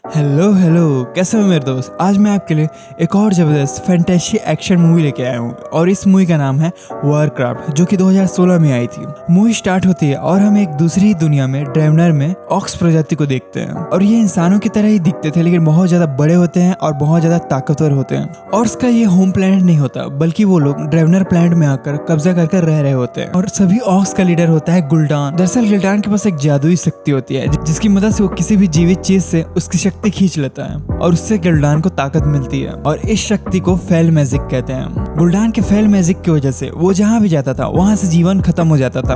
Hello hello, कैसे हो मेरे दोस्त। आज मैं आपके लिए एक और ज़बरदस्त फैंटेसी एक्शन मूवी लेके आया हूँ और इस मूवी का नाम है वॉरक्राफ्ट, जो कि 2016 में आई थी। मूवी स्टार्ट होती है और हम एक दूसरी ही दुनिया में ड्रेवनर में ऑक्स प्रजाति को देखते हैं। और ये इंसानों की तरह ही दिखते थे, लेकिन बहुत ज़्यादा बड़े होते हैं और बहुत ज़्यादा ताकतवर होते हैं। ऑक्स का ये होम प्लैनेट नहीं होता, बल्कि वो लोग ड्रेवनर प्लैनेट में आकर कब्जा कर रह रहे होते हैं। और सभी ऑक्स का लीडर होता है गुल्डान। दरअसल गुल्डान के पास एक जादुई शक्ति होती है, जिसकी मदद से वो किसी भी जीवित चीज से उसकी शक्ति खींच लेता है और उससे गुल्डान को ताकत मिलती है। और इस शक्ति को फेल मैजिक कहते हैं। गुल्डान के फेल मैजिक की वजह से वो जहाँ भी जाता था वहां से जीवन खत्म हो जाता था,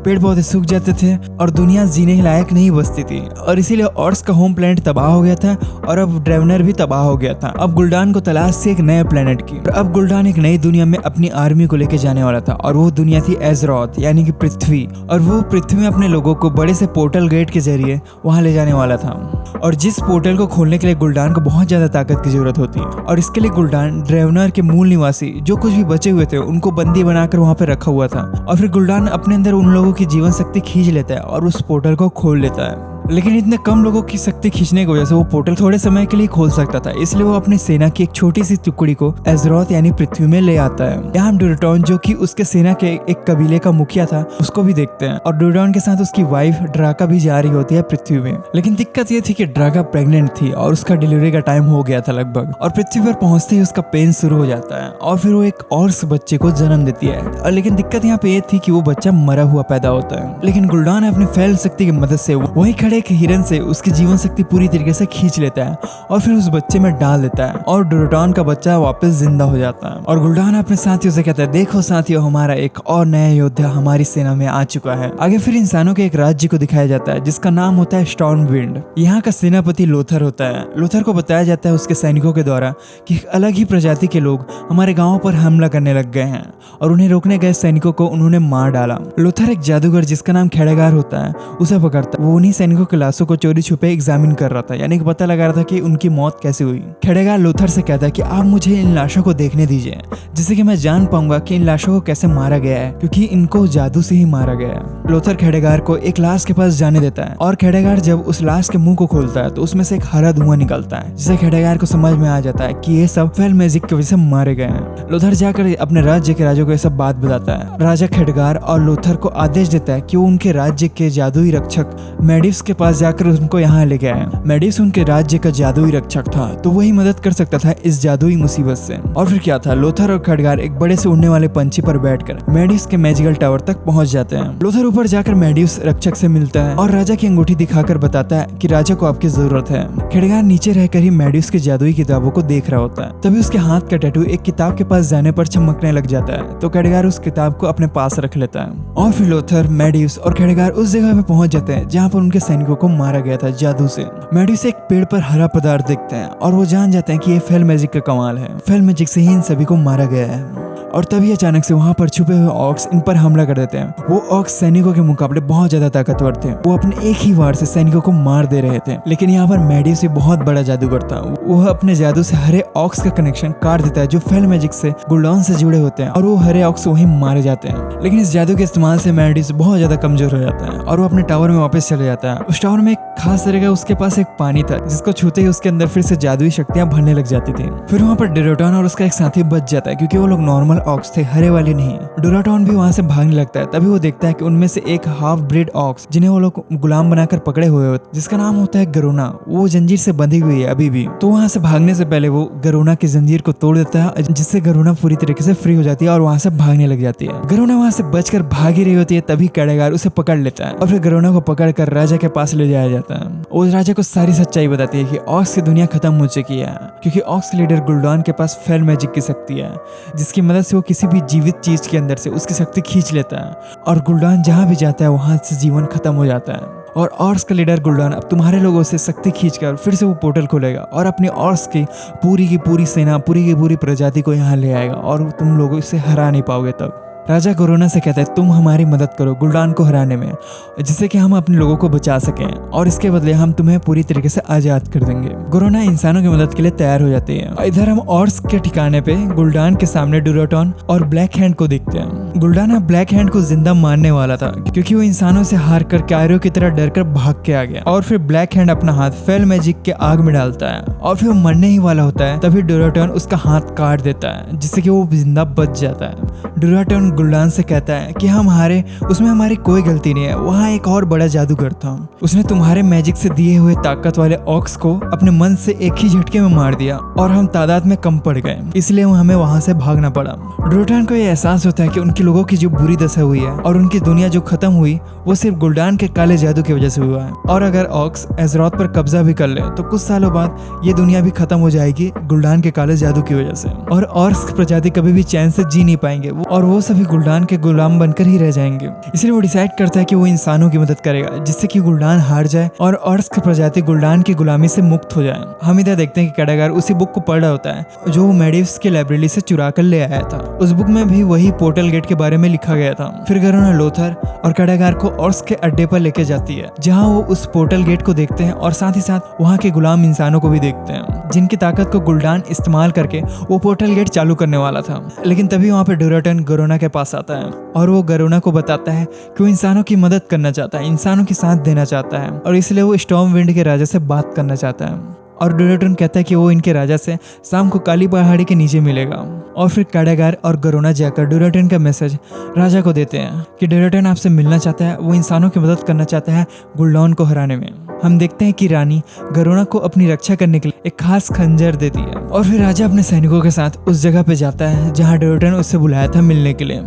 पेड़ पौधे सूख जाते थे और दुनिया जीने लायक नहीं बचती थी। और इसीलिए ऑर्स का होम प्लेनेट तबाह हो गया था और अब ड्रेवनर भी तबाह हो गया था। अब गुल्डान को तलाश थी एक नए प्लेनेट की। अब गुल्डान एक नई दुनिया में अपनी आर्मी को लेके जाने वाला था और वो दुनिया थी एजरोथ, यानी कि पृथ्वी। और वो पृथ्वी में अपने लोगों को बड़े से पोर्टल गेट के जरिए वहां ले जाने वाला था। और जिस पोर्टल को खोलने के लिए गुल्डान को बहुत ज्यादा ताकत की जरूरत होती है। और इसके लिए गुल्डान ड्रेवनर के मूल निवासी जो कुछ भी बचे हुए थे उनको बंदी बनाकर वहां पे रखा हुआ था। और फिर गुल्डान अपने अंदर उन लोगों की जीवन शक्ति खींच लेता है और उस पोर्टल को खोल लेता है। लेकिन इतने कम लोगों की शक्ति खींचने की वजह से वो पोर्टल थोड़े समय के लिए खोल सकता था, इसलिए वो अपनी सेना की एक छोटी सी टुकड़ी को एजरोथ यानी पृथ्वी में ले आता है। यहाँ हम ड्यूराटॉन, जो कि उसके सेना के एक कबीले का मुखिया था, उसको भी देखते हैं। और ड्यूराटॉन के साथ उसकी वाइफ ड्राका भी जा रही होती है पृथ्वी में। लेकिन दिक्कत ये थी कि ड्राका प्रेग्नेंट थी और उसका डिलीवरी का टाइम हो गया था लगभग। और पृथ्वी पर पहुंचते ही उसका पेन शुरू हो जाता है और फिर वो एक और बच्चे को जन्म देती है। और लेकिन दिक्कत यहाँ पे ये थी कि वो बच्चा मरा हुआ पैदा होता है। लेकिन गुल्डान अपनी फैल शक्ति की मदद से वही खड़े एक हिरन से उसकी जीवन शक्ति पूरी तरीके से खींच लेता है और फिर उस बच्चे में डाल देता है और ड्यूराटॉन का बच्चा वापस जिंदा हो जाता है। और गुल्डान अपने साथियों से कहता है, देखो साथियों, हमारा एक और नया योद्धा हमारी सेना में आ चुका है। आगे फिर इंसानों के एक राज्य को दिखाया जाता है जिसका नाम होता है स्टॉर्मविंड। यहाँ का सेनापति लोथर होता है। लोथर को बताया जाता है उसके सैनिकों के द्वारा कि एक अलग ही प्रजाति के लोग हमारे गाँव पर हमला करने लग गए हैं और उन्हें रोकने गए सैनिकों को उन्होंने मार डाला। लोथर एक जादूगर जिसका नाम खेड़ेगार होता है उसे पकड़ता है। वो उन्हीं सैनिकों के लाशों को चोरी छुपे एग्जामिन कर रहा था, यानी कि पता लगा रहा था कि उनकी मौत कैसे हुई। खेड़ेगार लोथर से कहता है कि आप मुझे इन लाशों को देखने दीजिए, जिससे कि मैं जान पाऊंगा कि इन लाशों को कैसे मारा गया है, क्योंकि इनको जादू से ही मारा गया है। लोथर खेड़ेगार को एक लाश के पास जाने देता है और खेड़ेगार जब उस लाश के मुंह को खोलता है तो उसमें से एक हरा धुआं निकलता है, जिससे खेड़ेगार को समझ में आ जाता है कि ये सब फेल मैजिक की वजह से मारे गए हैं। लोथर जाकर अपने राज्य के राजा को ये सब बात बताता है। राजा खेड़ेगार और लोथर को आदेश देता है कि वो उनके राज्य के जादुई रक्षक मेडिव्स के पास जाकर उनको यहाँ लेके आए। मेडिव्स उनके राज्य का जादुई रक्षक था, तो वही मदद कर सकता था इस जादुई मुसीबत से। और फिर क्या था, लोथर और खड़गार एक बड़े से उड़ने वाले पंछी पर बैठकर मेडिव्स के मैजिकल टावर तक पहुंच जाते हैं। लोथर ऊपर जाकर मेडिव्स रक्षक से मिलता है और राजा की अंगूठी दिखाकर बताता है कि राजा को आपकी जरूरत है। खड़गार नीचे रहकर ही मेडिव्स की जादुई किताबों को देख रहा होता है। तभी उसके हाथ का टैटू एक किताब के पास जाने पर चमकने लग जाता है, तो खड़गार उस किताब को अपने पास रख लेता है। और फिर लोथर, मेडिव्स और खड़गार उस जगह पे पहुंच जाते हैं जहाँ पर उनके सैनिकों को मारा गया था जादू से। मेडिव्स एक पेड़ पर हरा पदार्थ देखते हैं और वो जान जाते हैं कि ये फेल मैजिक का कमाल है। फेल मैजिक से ही इन सभी को मारा गया है। और तभी अचानक से वहां पर छुपे हुए ऑक्स इन पर हमला कर देते हैं। वो ऑक्स सैनिकों के मुकाबले बहुत ज्यादा ताकतवर थे। वो अपने एक ही वार से सैनिकों को मार दे रहे थे। लेकिन यहाँ पर मेडिव्स भी बहुत बड़ा जादूगर था। वो अपने जादू से हरे ऑक्स का कनेक्शन काट देता है जो फेल मैजिक से गुल्डान से जुड़े होते हैं और वो हरे ऑक्स वहीं मारे जाते हैं। लेकिन इस जादू के इस्तेमाल से मेडिव्स बहुत ज्यादा कमजोर हो जाता है और वो अपने टावर में वापस चले जाता है। उस टावर में एक खास तरह का उसके पास एक पानी था जिसको छूते ही उसके अंदर फिर से जादुई शक्तियां भरने लग जाती थी। फिर वहाँ पर ड्यूराटॉन और उसका एक साथी बच जाता है, क्योंकि वो लोग नॉर्मल ऑक्स थे, हरे वाले नहीं। ड्यूराटॉन भी वहाँ से भागने लगता है। तभी वो देखता है कि उनमें से एक हाफ ब्रीड ऑक्स, जिन्हें वो लोग गुलाम बनाकर पकड़े हुए होते, जिसका नाम होता है गरोना, वो जंजीर से बंधी हुई है अभी भी। तो वहाँ से भागने से पहले वो गरोना की जंजीर को तोड़ देता है, जिससे गरोना पूरी तरीके से फ्री हो जाती है और वहाँ से भागने लग जाती है। गरोना वहाँ से बचकर भाग ही रही होती है, तभी खेड़गार उसे पकड़ लेता है और फिर गरोना को पकड़कर राजा के पास ले जाया जाता है। उस राजा को सारी सच्चाई बताती है कि ऑक्स की दुनिया खत्म हो चुकी है, क्योंकि ऑक्स लीडर गुल्डान के पास फेल मैजिक की शक्ति है, जिसकी मदद से वो किसी भी जीवित चीज के अंदर से उसकी शक्ति खींच लेता है और गुल्डान जहां भी जाता है वहां से जीवन खत्म हो जाता है। और ऑर्स का लीडर गुल्डान अब तुम्हारे लोगों से शक्ति खींचकर फिर से वो पोर्टल खोलेगा और अपनी ऑर्स की पूरी सेना, पूरी की पूरी प्रजाति को यहाँ ले आएगा और तुम लोगों इसे हरा नहीं पाओगे तब। राजा गोरोना से कहता है तुम हमारी मदद करो गुल्डान को हराने में, जिससे कि हम अपने लोगों को बचा सकें और इसके बदले हम तुम्हें पूरी तरीके से आजाद कर देंगे। गोरोना इंसानों की मदद के लिए तैयार हो जाते हैं। इधर हम ऑर्क्स के ठिकाने पे गुल्डान के सामने ड्यूराटॉन और ब्लैक हैंड को देखते हैं। गुल्डान अब ब्लैक हैंड को जिंदा मारने वाला था क्योंकि वो इंसानों से हार कर कायरो की तरह डर कर भाग के आ गया। और फिर ब्लैक हैंड अपना हाथ फेल मैजिक के आग में डालता है और फिर वो मरने ही वाला होता है। तभी ड्यूराटॉन उसका हाथ काट देता है जिससे कि वो जिंदा बच जाता है। ड्यूराटॉन गुल्डान से कहता है कि हम हारे, उसमें हमारी कोई गलती नहीं है, वहाँ एक और बड़ा जादूगर था, उसने तुम्हारे मैजिक से दिए हुए ताकत वाले ऑक्स को अपने मन से एक ही झटके में मार दिया और हम तादाद में कम पड़ गए, इसलिए हमें वहाँ से भागना पड़ा। ड्यूराटॉन को यह एहसास होता है कि उनके लोगों की जो बुरी दशा हुई है और उनकी दुनिया जो खत्म हुई वो सिर्फ गुल्डान के काले जादू की वजह से हुआ है। और अगर ऑक्स एजरोथ पर कब्जा भी कर ले तो कुछ सालों बाद ये दुनिया भी खत्म हो जाएगी गुल्डान के काले जादू की वजह से, और ऑर्क्स प्रजाति कभी भी चैन से जी नहीं पाएंगे और वो सभी गुल्डान के गुलाम बनकर ही रह जाएंगे। इसलिए वो डिसाइड करता है कि वो इंसानों की मदद करेगा जिससे कि गुल्डान हार जाए और ऑर्क्स की प्रजाति गुल्डान की गुलामी से मुक्त हो जाए। हम इधर देखते हैं कि कैडागार उसी बुक को पढ़ रहा होता है जो वो मेडिव्स की लाइब्रेरी से चुरा कर ले आया था। उस बुक में भी वही पोर्टल गेट के बारे में लिखा गया था। फिर गरोना लोथर और कैडागार को ऑर्क्स के अड्डे पर लेके जाती है जहाँ वो उस पोर्टल गेट को देखते हैं और साथ ही साथ वहाँ के गुलाम इंसानों को भी देखते हैं जिनकी ताकत को गुल्डान इस्तेमाल करके वो पोर्टल गेट चालू करने वाला था। लेकिन तभी वहाँ पे ड्यूराटॉन गरोना के पास आता है और वो गरोना को बताता है कि वो इंसानों की मदद करना चाहता है, इंसानों के साथ देना चाहता है और इसलिए वो स्टॉर्म विंड के राजा से बात करना चाहता है। और ड्यूराटॉन कहता है कि वो इनके राजा से शाम को काली पहाड़ी के नीचे मिलेगा। और फिर कैडागार और गरोना जाकर ड्यूराटॉन का मैसेज राजा को देते हैं कि ड्यूराटॉन आपसे मिलना चाहता है, वो इंसानों की मदद करना चाहता है गुल्डान को हराने में। हम देखते हैं कि रानी गरोना को अपनी रक्षा करने के लिए एक खास खंजर देती है और फिर राजा अपने सैनिकों के साथ उस जगह पे जाता है जहाँ ड्यूराटॉन उससे बुलाया था मिलने के लिए।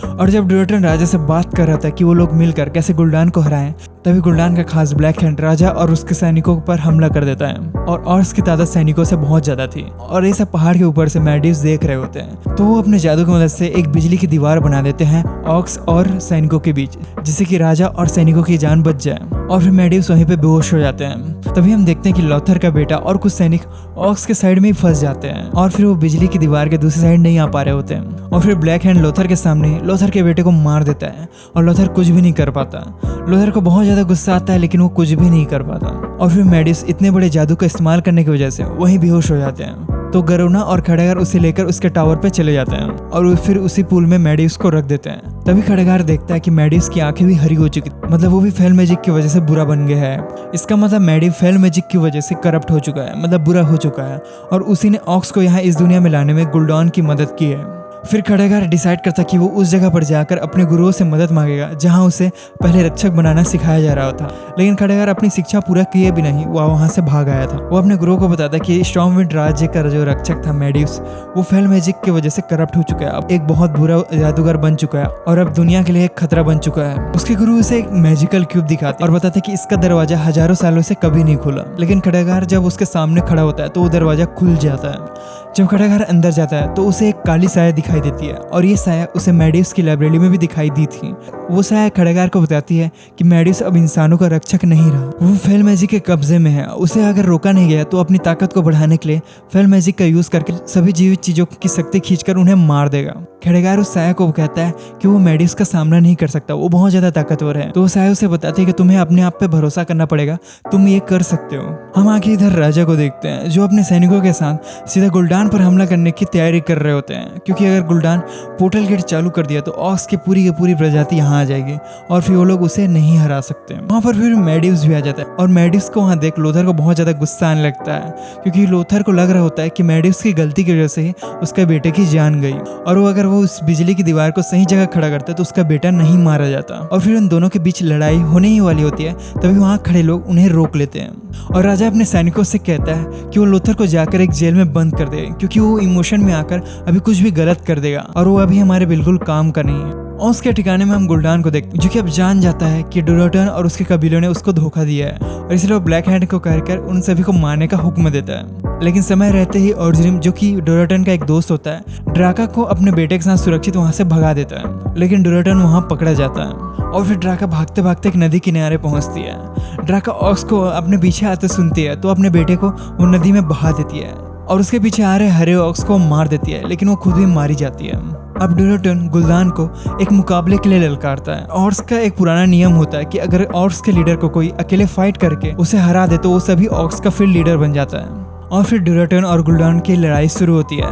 और जब ड्यूराटॉन राजा से बात कर रहा था कि वो लोग मिलकर कैसे गुल्डान को हराएं, तभी गुल्डान का खास ब्लैक हैंड राजा और उसके सैनिकों पर हमला कर देता है और ऑर्क्स की तादाद सैनिकों से बहुत ज्यादा थी और ये सब पहाड़ के ऊपर से मेडिव्स देख रहे होते हैं। तो वो अपने जादू की मदद से एक बिजली की दीवार बना देते हैं ऑर्क्स और सैनिकों के बीच, जिससे कि राजा और सैनिकों की जान बच जाए और फिर मेडिव्स वहीं पे बेहोश हो जाते हैं। तभी हम देखते हैं कि लोथर का बेटा और कुछ सैनिक ऑर्क्स के साइड में ही फंस जाते हैं और फिर वो बिजली की दीवार के दूसरी साइड नहीं आ पा रहे होते हैं और फिर ब्लैक हैंड लोथर के सामने लोथर के बेटे को मार देता है और लोथर कुछ भी नहीं कर पाता। लोथर को बहुत ज्यादा गुस्सा आता है लेकिन वो कुछ भी नहीं कर पाता और फिर मेडिव्स इतने बड़े जादू का इस्तेमाल करने की वजह से वहीं बेहोश हो जाते हैं। तो गरोना और कैडागार उसे लेकर उसके टावर पे चले जाते हैं और फिर उसी पूल में मेडिव्स को रख देते हैं। तभी कैडागार देखता है कि मेडिव्स की आंखें भी हरी हो चुकी, मतलब वो भी फेल मैजिक की वजह से बुरा बन गया है। इसका मतलब मेडिव फेल मैजिक की वजह से करप्ट हो चुका है, मतलब बुरा हो चुका है और उसी ने ऑक्स को यहाँ इस दुनिया में लाने में गुल्डान की मदद की है। फिर कैडागार डिसाइड करता कि वो उस जगह पर जाकर अपने गुरुओं से मदद मांगेगा जहां उसे पहले रक्षक बनाना सिखाया जा रहा था। लेकिन कैडागार अपनी शिक्षा पूरा किए भी नहीं, वो वहां से भाग आया था। वो अपने गुरुओं को बताता कि स्टॉर्म विंड राज्य का जो रक्षक था मेडिव्स, वो फेल मैजिक की वजह से करप्ट हो चुका है, अब एक बहुत बुरा जादूगर बन चुका है और अब दुनिया के लिए एक खतरा बन चुका है। उसके गुरु उसे एक मैजिकल क्यूब दिखाते और बताते कि इसका दरवाजा हजारों सालों से कभी नहीं खुला। लेकिन कैडागार जब उसके सामने खड़ा होता है तो वो दरवाजा खुल जाता है। जब कैडागार अंदर जाता है तो उसे एक काली साया दिखाई देती है और ये साया उसे मेडिव्स की लाइब्रेरी में भी दिखाई दी थी। वो साया कैडागार को बताती है कि मेडिव्स अब इंसानों का रक्षक नहीं रहा, वो फेल मैजिक के कब्जे में है। उसे अगर रोका नहीं गया तो अपनी ताकत को बढ़ाने के लिए फेल मैजिक का यूज करके सभी जीवित चीजों की शक्ति खींचकर उन्हें मार देगा। कैडागार उस साया को कहता है कि वो मेडिव्स का सामना नहीं कर सकता, वो बहुत ज्यादा ताकतवर है। तो वो साया उसे बताती है कि तुम्हें अपने आप पे भरोसा करना पड़ेगा, तुम ये कर सकते हो। हम आगे इधर राजा को देखते हैं जो अपने सैनिकों के साथ सीधा गुल्डान पर हमला करने की तैयारी कर रहे होते हैं, क्योंकि अगर गुल्डान पोर्टल गेट चालू कर दिया तो ऑक्स की पूरी प्रजाति यहाँ आ जाएगी और फिर वो लोग उसे नहीं हरा सकते। वहाँ पर फिर मेडिव्स भी आ जाता है और मेडिव्स को वहाँ देख लोथर को बहुत ज्यादा गुस्सा आने लगता है, क्योंकि लोथर को लग रहा होता है कि मेडिव्स की गलती की वजह से ही उसके बेटे की जान गई और वो अगर वो उस बिजली की दीवार को सही जगह खड़ा करता तो उसका बेटा नहीं मारा जाता। और फिर उन दोनों के बीच लड़ाई होने ही वाली होती है, तभी वहाँ खड़े लोग उन्हें रोक लेते हैं और राजा अपने सैनिकों से कहता है कि वो लोथर को जाकर एक जेल में बंद कर दे, क्योंकि वो इमोशन में आकर अभी कुछ भी गलत कर देगा और वो अभी हमारे बिल्कुल काम का नहीं है। और उसके ठिकाने में हम गुल्डान को देखते हैं जो कि अब जान जाता है कि ड्यूराटॉन और उसके कबीलों ने उसको धोखा दिया है और इसलिए वो ब्लैक हैंड को कहकर उन सभी को मारने का हुक्म देता है। लेकिन समय रहते ही ऑर्जिनिम, जो कि ड्यूराटॉन का एक दोस्त होता है, ड्राका को अपने बेटे के साथ सुरक्षित वहां से भगा देता है। लेकिन ड्यूराटॉन वहां पकड़ा जाता है और फिर ड्राका भागते भागते एक नदी किनारे पहुंचती है। ड्राका ऑक्स को अपने पीछे आते सुनती है तो अपने बेटे को वो नदी में बहा देती है और उसके पीछे आ रहे हरे ऑक्स को मार देती है, लेकिन वो खुद भी मारी जाती है। अब डोराटन गुल्दान को एक मुकाबले के लिए ललकारता है। ऑर्क्स का एक पुराना नियम होता है कि अगर ऑर्क्स के लीडर को कोई अकेले फाइट करके उसे हरा दे तो वो सभी ऑर्क्स का फिर लीडर बन जाता है। और फिर डोराटन और गुल्दान की लड़ाई शुरू होती है।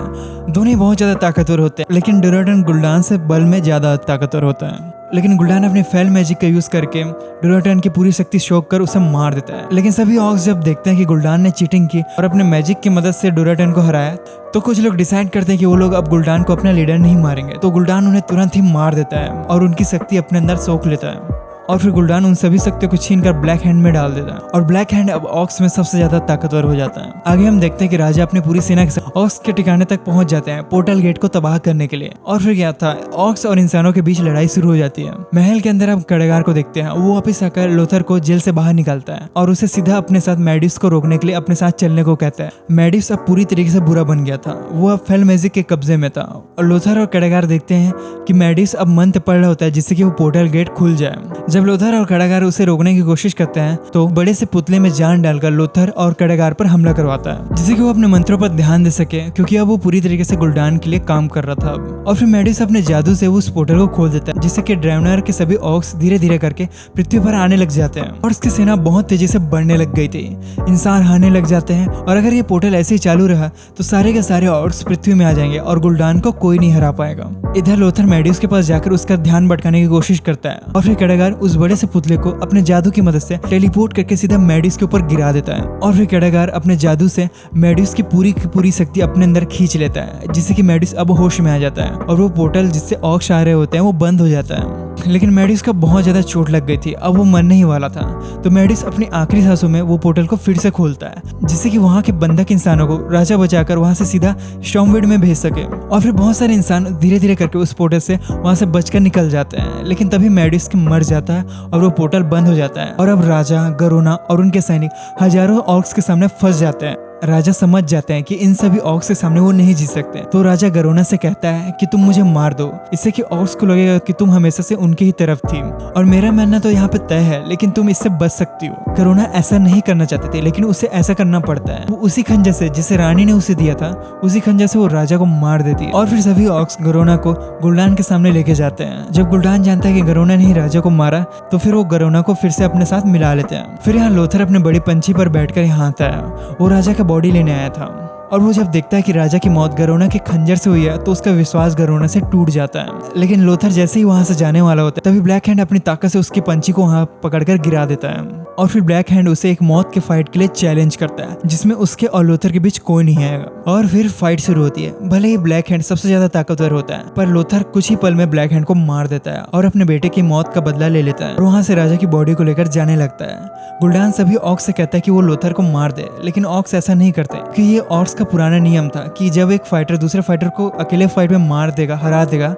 दोनों ही बहुत ज्यादा ताकतवर होते हैं, लेकिन डोराटन गुल्दान से बल में ज्यादा ताकतवर होता है। लेकिन गुल्दान अपने फेल मैजिक का यूज करके डोराटन की पूरी शक्ति शोक कर उसे मार देता है। लेकिन सभी ऑर्क्स जब देखते हैं कि गुल्दान ने चीटिंग की और अपने मैजिक की मदद से डोराटन को हराया, तो कुछ लोग डिसाइड करते हैं कि वो लोग अब गुल्दान को अपना लीडर नहीं मारेंगे। तो गुल्दान उन्हें तुरंत ही मार देता है और उनकी शक्ति अपने अंदर सोख लेता है। और फिर गुल्दान उन सभी शक्तियों को छीनकर ब्लैक हैंड में डाल देता है और ब्लैक हैंड अब ऑक्स में सबसे ज्यादा ताकतवर हो जाता है। आगे हम देखते हैं कि राजा अपनी पूरी सेना के साथ ऑक्स के ठिकाने तक पहुंच जाते हैं पोर्टल गेट को तबाह करने के लिए। और फिर क्या था, ऑक्स और इंसानों के बीच लड़ाई शुरू हो जाती है। महल के अंदर हम कड़ेगार को देखते हैं। वो वापिस आकर लोथर को जेल से बाहर निकालता है और उसे सीधा अपने साथ मैडिस को रोकने के लिए अपने साथ चलने को कहता है। मैडिस अब पूरी तरीके से बुरा बन गया था, वो अब फेल मैजिक के कब्जे में था। और लोथर और कड़ेगार देखते हैं कि मैडिस अब मंत्र पढ़ रहा होता है जिससे कि वो पोर्टल गेट खुल जाए। जब लोथर और कड़ेगार उसे रोकने की कोशिश करते हैं तो बड़े से पुतले में जान डालकर लोथर और कड़ेगार पर हमला करवाता है, जिससे कि वो अपने मंत्रों पर ध्यान दे सके, क्योंकि अब वो पूरी तरीके से गुल्दान के लिए काम कर रहा था। और फिर मैडिस अपने जादू से उस पोर्टल को खोल देता है, जिससे कि ड्राइवनर के सभी ऑक्स धीरे धीरे करके पृथ्वी पर आने लग जाते हैं और उसकी सेना बहुत तेजी से बढ़ने लग गई थी। इंसान आने लग जाते हैं और अगर ये पोर्टल ऐसे ही चालू रहा तो सारे के सारे ऑक्स पृथ्वी में आ जाएंगे और गुल्दान को कोई नहीं हरा पाएगा। इधर लोथर मैडिस के पास जाकर उसका ध्यान भटकाने की कोशिश करता है और फिर कड़ेगार उस बड़े से पुतले को अपने जादू की मदद से टेलीपोर्ट करके सीधा मैडिस के ऊपर गिरा देता है। और फिर कड़ेगार अपने जादू से मैडिस की पूरी शक्ति अपने अंदर खींच लेता है, जिससे कि मैडिस अब होश में आ जाता है और वो पोर्टल जिससे ऑक्स आ रहे होते हैं वो बंद हो जाता है। लेकिन मैडिस को बहुत ज्यादा चोट लग गई थी, अब वो मरने ही वाला था। तो मैडिस अपनी आखिरी सांसों में वो पोर्टल को फिर से खोलता है, जिससे कि वहाँ के बंधक इंसानों को राजा बचाकर वहाँ से सीधा स्टॉर्मविंड में भेज सके। और फिर बहुत सारे इंसान धीरे धीरे करके उस पोर्टल से वहाँ से बचकर निकल जाते हैं। लेकिन तभी मैडिस मर जाता है और वो पोर्टल बंद हो जाता है और अब राजा, गरोना और उनके सैनिक हजारों ऑक्स के सामने फंस जाते हैं। राजा समझ जाते हैं कि इन सभी ऑक्स के सामने वो नहीं जीत सकते। तो राजा गरोना से कहता है कि तुम मुझे मार दो, इससे कि ऑक्स को लगेगा कि तुम हमेशा से उनकी ही तरफ थी और मेरा मानना तो यहाँ पे तय है, लेकिन तुम इससे बच सकती हो। गरोना ऐसा नहीं करना चाहते थे, लेकिन उसे ऐसा करना पड़ता है। वो उसी खंजर से जिसे रानी ने उसे दिया था, उसी खंजर से वो राजा को मार देती है। और फिर सभी ऑक्स गरोना को गुल्दान के सामने लेके जाते हैं। जब गुल्दान जानता है कि गरोना ने ही राजा को मारा, तो फिर वो गरोना को फिर से अपने साथ मिला लेते हैं। फिर यहाँ लोथर अपने बड़ी पंछी पर बैठकर यहाँ आता है। वो राजा का बॉडी लेने आया था और वो जब देखता है कि राजा की मौत गरोना के खंजर से हुई है तो उसका विश्वास गरोना से टूट जाता है। लेकिन लोथर जैसे ही वहां से जाने वाला होता है तभी ब्लैक हैंड अपनी ताकत से उसकी पंछी को वहां पकड़कर गिरा देता है। और फिर ब्लैक हैंड उसे एक मौत के फाइट के लिए चैलेंज करता है, जिसमें उसके और लोथर के बीच कोई नहीं आएगा। और फिर फाइट शुरू होती है। भले ही ब्लैक हैंड सबसे ज्यादा ताकतवर होता है, पर लोथर कुछ ही पल में ब्लैक हैंड को मार देता है और अपने बेटे की मौत का बदला ले लेता है और वहां से राजा की बॉडी को लेकर जाने लगता है। गुल्दान सभी ऑक्स से कहता है कि वो लोथर को मार दे, लेकिन ऑक्स ऐसा नहीं करते, क्योंकि ये ऑक्स का पुराना नियम था कि जब एक फाइटर दूसरे फाइटर को अकेले फाइट में मार देगा, हरा देगा,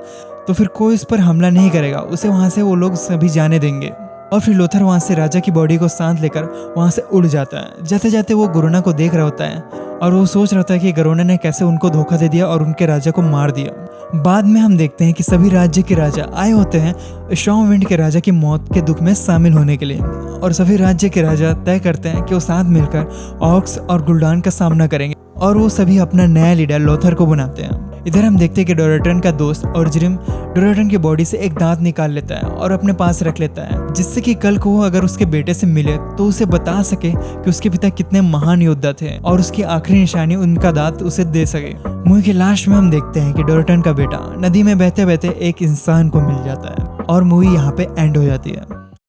तो फिर कोई उस पर हमला नहीं करेगा, उसे वहां से वो लोग सभी जाने देंगे। और फिर लोथर वहां से राजा की बॉडी को सांस लेकर वहां से उड़ जाता है। जाते जाते वो गरोना को देख रहा होता है और वो सोच रहा था कि गरोना ने कैसे उनको धोखा दे दिया और उनके राजा को मार दिया। बाद में हम देखते हैं कि सभी राज्य के राजा आए होते हैं स्टॉर्मविंड के राजा की मौत के दुख में शामिल होने के लिए, और सभी राज्य के राजा तय करते हैं कि वो साथ मिलकर ऑक्स और गुल्दान का सामना करेंगे और वो सभी अपना नया लीडर लोथर को बनाते हैं। इधर हम देखते हैं कि डोराटन का दोस्त ऑर्जिरिम डोराटन की बॉडी से एक दांत निकाल लेता है और अपने पास रख लेता है, जिससे कि कल को वो अगर उसके बेटे से मिले तो उसे बता सके कि उसके पिता कितने महान योद्धा थे और उसकी आखिरी निशानी उनका दांत उसे दे सके। मूवी के लास्ट में हम देखते हैं कि डोराटन का बेटा नदी में बहते बहते एक इंसान को मिल जाता है और मूवी यहाँ पे एंड हो जाती है।